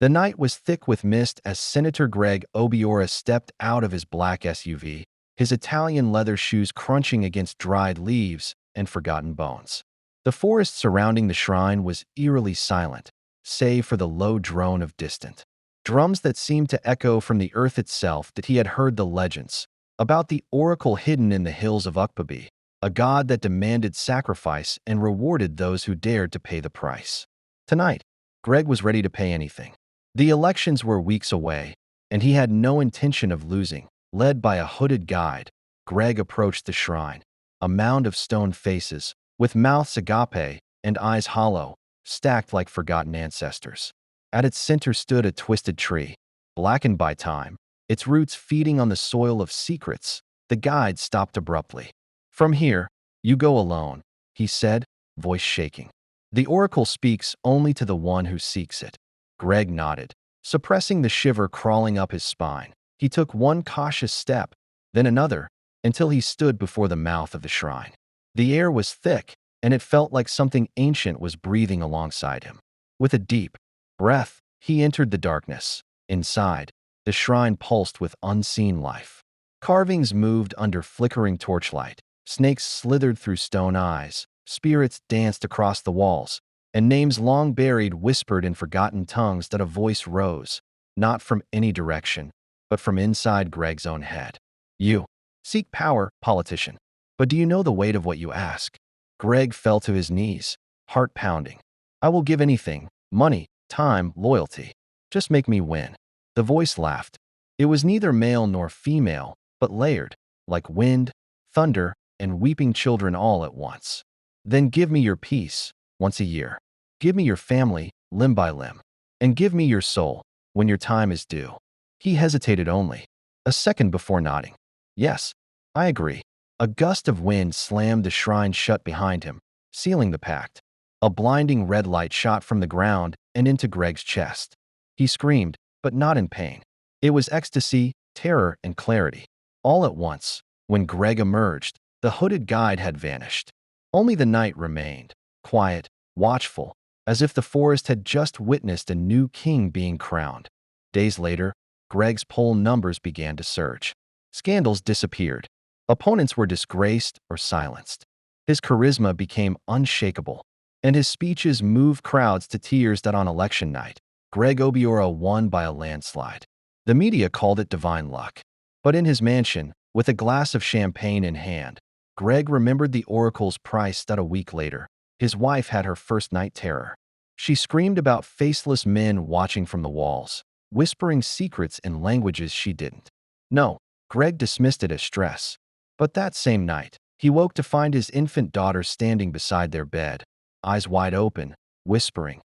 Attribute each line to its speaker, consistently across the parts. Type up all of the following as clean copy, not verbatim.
Speaker 1: The night was thick with mist as Senator Greg Obiora stepped out of his black SUV, his Italian leather shoes crunching against dried leaves and forgotten bones. The forest surrounding the shrine was eerily silent, save for the low drone of distant drums that seemed to echo from the earth itself. That he had heard the legends about the oracle hidden in the hills of Ukpabi, a god that demanded sacrifice and rewarded those who dared to pay the price. Tonight, Greg was ready to pay anything. The elections were weeks away, and he had no intention of losing. Led by a hooded guide, Greg approached the shrine, a mound of stone faces, with mouths agape and eyes hollow, stacked like forgotten ancestors. At its center stood a twisted tree, blackened by time, its roots feeding on the soil of secrets. The guide stopped abruptly. "From here, you go alone," he said, voice shaking. "The oracle speaks only to the one who seeks it." Greg nodded, suppressing the shiver crawling up his spine. He took one cautious step, then another, until he stood before the mouth of the shrine. The air was thick, and it felt like something ancient was breathing alongside him. With a deep breath, he entered the darkness. Inside, the shrine pulsed with unseen life. Carvings moved under flickering torchlight, snakes slithered through stone eyes, spirits danced across the walls, and names long buried whispered in forgotten tongues. That a voice rose, not from any direction, but from inside Greg's own head. "You seek power, politician, but do you know the weight of what you ask?" Greg fell to his knees, heart pounding. "I will give anything, money, time, loyalty. Just make me win." The voice laughed. It was neither male nor female, but layered, like wind, thunder, and weeping children all at once. "Then give me your peace, once a year. Give me your family, limb by limb. And give me your soul, when your time is due." He hesitated only a second before nodding. "Yes, I agree." A gust of wind slammed the shrine shut behind him, sealing the pact. A blinding red light shot from the ground and into Greg's chest. He screamed, but not in pain. It was ecstasy, terror, and clarity. All at once, when Greg emerged, the hooded guide had vanished. Only the night remained, quiet, watchful, as if the forest had just witnessed a new king being crowned. Days later, Greg's poll numbers began to surge. Scandals disappeared. Opponents were disgraced or silenced. His charisma became unshakable, and his speeches moved crowds to tears. That on election night, Greg Obiora won by a landslide. The media called it divine luck. But in his mansion, with a glass of champagne in hand, Greg remembered the oracle's price. That a week later, his wife had her first night terror. She screamed about faceless men watching from the walls, whispering secrets in languages she didn't know. Greg dismissed it as stress. But that same night, he woke to find his infant daughter standing beside their bed, eyes wide open, whispering,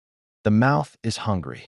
Speaker 1: "The mouth is hungry."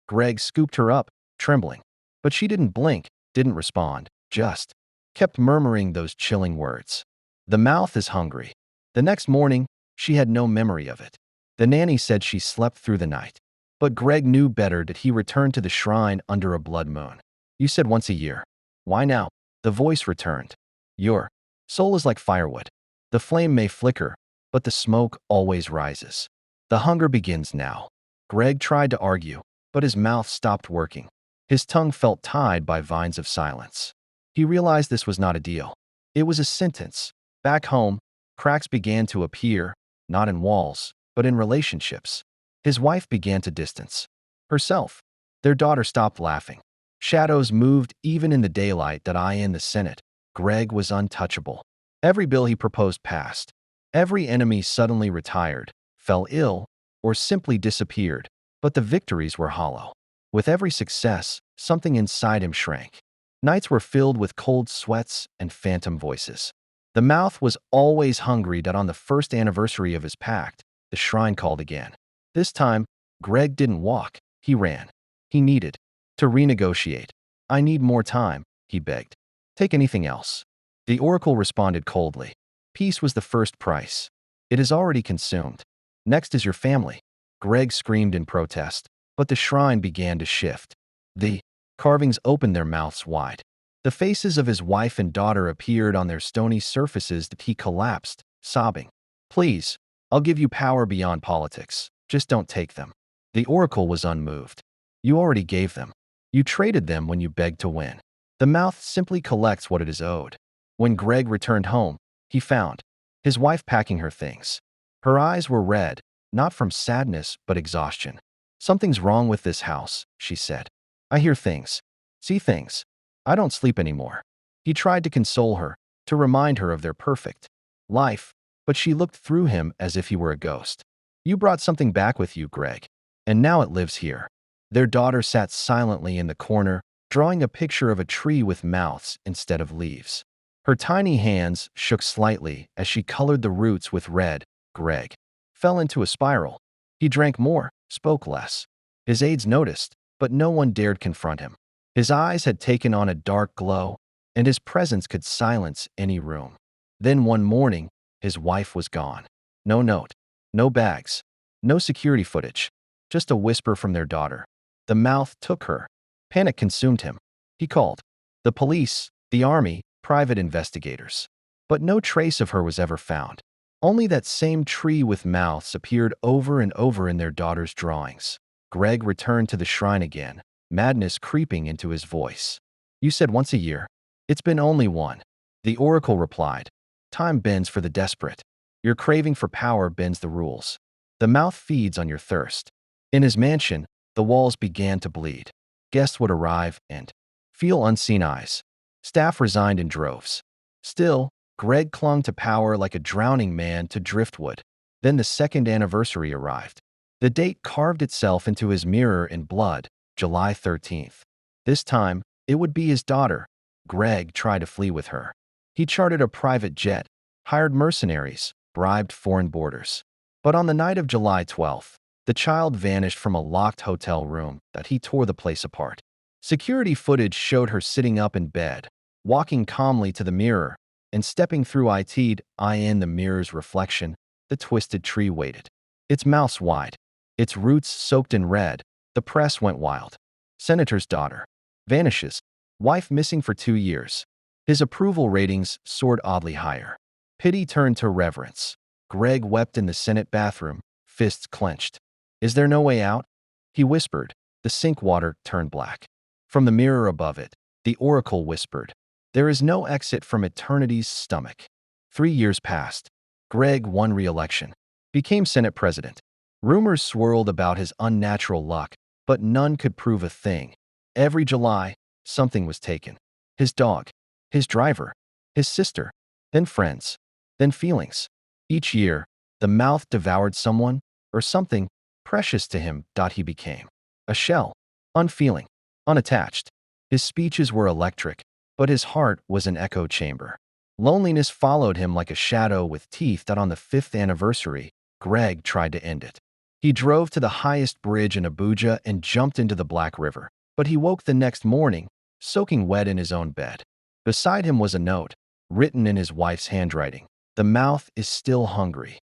Speaker 1: Greg scooped her up, trembling. But she didn't blink, didn't respond, just kept murmuring those chilling words. "The mouth is hungry." The next morning, she had no memory of it. The nanny said she slept through the night. But Greg knew better. That he returned to the shrine under a blood moon. "You said once a year. Why now?" The voice returned. "Your soul is like firewood. The flame may flicker, but the smoke always rises. The hunger begins now." Greg tried to argue, but his mouth stopped working. His tongue felt tied by vines of silence. He realized this was not a deal. It was a sentence. Back home, cracks began to appear, not in walls, but in relationships. His wife began to distance herself. Their daughter stopped laughing. Shadows moved even in the daylight. That I in the Senate, Greg was untouchable. Every bill he proposed passed. Every enemy suddenly retired, fell ill, or simply disappeared. But the victories were hollow. With every success, something inside him shrank. Nights were filled with cold sweats and phantom voices. The mouth was always hungry. That on the first anniversary of his pact, the shrine called again. This time, Greg didn't walk, he ran. He needed to renegotiate. "I need more time," he begged. "Take anything else." The oracle responded coldly. "Peace was the first price. It is already consumed. Next is your family." Greg screamed in protest, but the shrine began to shift. The carvings opened their mouths wide. The faces of his wife and daughter appeared on their stony surfaces. That he collapsed, sobbing. "Please, I'll give you power beyond politics. Just don't take them." The oracle was unmoved. You already gave them. You traded them when you begged to win. The mouth simply collects what it is owed. When Greg returned home, he found his wife packing her things. Her eyes were red, not from sadness but exhaustion. Something's wrong with this house, she said. I hear things, see things. I don't sleep anymore. He tried to console her, to remind her of their perfect life, but she looked through him as if he were a ghost. You brought something back with you, Greg, and now it lives here. Their daughter sat silently in the corner, drawing a picture of a tree with mouths instead of leaves. Her tiny hands shook slightly as she colored the roots with red. Greg fell into a spiral. He drank more, spoke less. His aides noticed, but no one dared confront him. His eyes had taken on a dark glow, and his presence could silence any room. Then one morning, his wife was gone. No note, no bags, no security footage, just a whisper from their daughter. The mouth took her. Panic consumed him. He called the police, the army, private investigators. But no trace of her was ever found. Only that same tree with mouths appeared over and over in their daughter's drawings. Greg returned to the shrine again, madness creeping into his voice. You said once a year. It's been only one. The oracle replied. Time bends for the desperate. Your craving for power bends the rules. The mouth feeds on your thirst. In his mansion, the walls began to bleed. Guests would arrive and feel unseen eyes. Staff resigned in droves. Still, Greg clung to power like a drowning man to driftwood. Then the second anniversary arrived. The date carved itself into his mirror in blood, July 13th. This time, it would be his daughter. Greg tried to flee with her. He chartered a private jet, hired mercenaries, bribed foreign borders. But on the night of July 12th, the child vanished from a locked hotel room that he tore the place apart. Security footage showed her sitting up in bed, walking calmly to the mirror, and stepping through it in the mirror's reflection. The twisted tree waited. Its mouth wide, its roots soaked in red. The press went wild. Senator's daughter vanishes, wife missing for 2 years. His approval ratings soared oddly higher. Pity turned to reverence. Greg wept in the Senate bathroom, fists clenched. Is there no way out? He whispered. The sink water turned black. From the mirror above it, the oracle whispered. There is no exit from eternity's stomach. 3 years passed. Greg won re-election, became Senate president. Rumors swirled about his unnatural luck, but none could prove a thing. Every July, something was taken. His dog, his driver, his sister, then friends, then feelings. Each year, the mouth devoured someone or something precious to him. He became a shell, unfeeling, unattached. His speeches were electric, but his heart was an echo chamber. Loneliness followed him like a shadow with teeth. On the 5th anniversary, Greg tried to end it. He drove to the highest bridge in Abuja and jumped into the Black River. But he woke the next morning, soaking wet in his own bed. Beside him was a note, written in his wife's handwriting. The mouth is still hungry.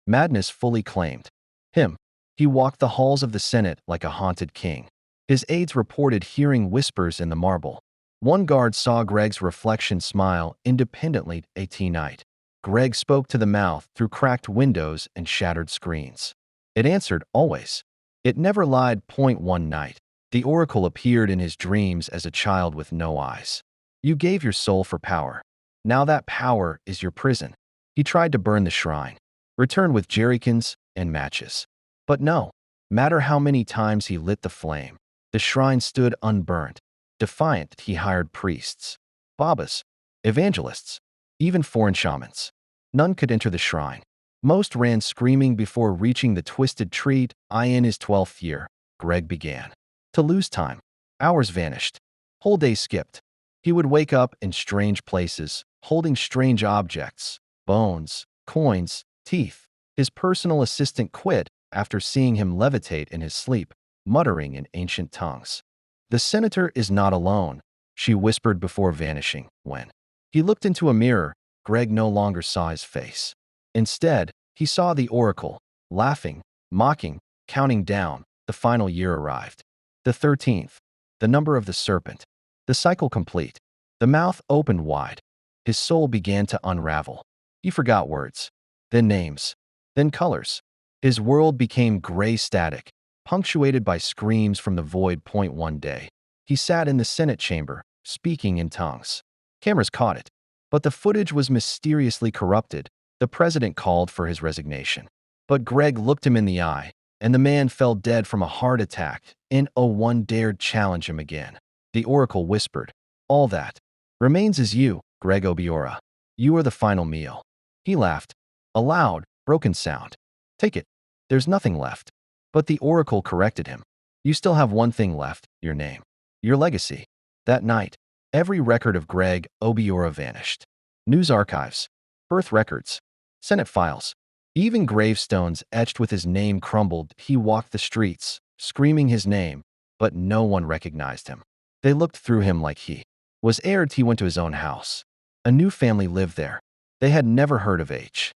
Speaker 1: Madness fully claimed him. He walked the halls of the Senate like a haunted king. His aides reported hearing whispers in the marble. One guard saw Greg's reflection smile independently at night. Greg spoke to the mouth through cracked windows and shattered screens. It answered always. It never lied. One night, the oracle appeared in his dreams as a child with no eyes. You gave your soul for power. Now that power is your prison. He tried to burn the shrine, returned with jerrycans and matches. But no matter how many times he lit the flame, the shrine stood unburnt. Defiant, he hired priests, babas, evangelists, even foreign shamans. None could enter the shrine. Most ran screaming before reaching the twisted tree. In his 12th year, Greg began to lose time. Hours vanished. Whole days skipped. He would wake up in strange places, holding strange objects, bones, coins, teeth. His personal assistant quit after seeing him levitate in his sleep, muttering in ancient tongues. The senator is not alone, she whispered before vanishing. When he looked into a mirror, Greg no longer saw his face. Instead, he saw the oracle, laughing, mocking, counting down. The final year arrived. The 13th, the number of the serpent. The cycle complete. The mouth opened wide. His soul began to unravel. He forgot words, then names, then colors. His world became gray static, punctuated by screams from the void. One day, he sat in the Senate chamber, speaking in tongues. Cameras caught it, but the footage was mysteriously corrupted. The president called for his resignation. But Greg looked him in the eye, and the man fell dead from a heart attack. No one dared challenge him again. The oracle whispered, "All that remains is you, Greg Obiora. You are the final meal." He laughed, a loud, broken sound. "Take it. There's nothing left." But the oracle corrected him. "You still have one thing left, your name. Your legacy." That night, every record of Greg Obiora vanished. News archives, birth records, Senate files, even gravestones etched with his name crumbled. He walked the streets, screaming his name, but no one recognized him. They looked through him like he was aired. He went to his own house. A new family lived there. They had never heard of H.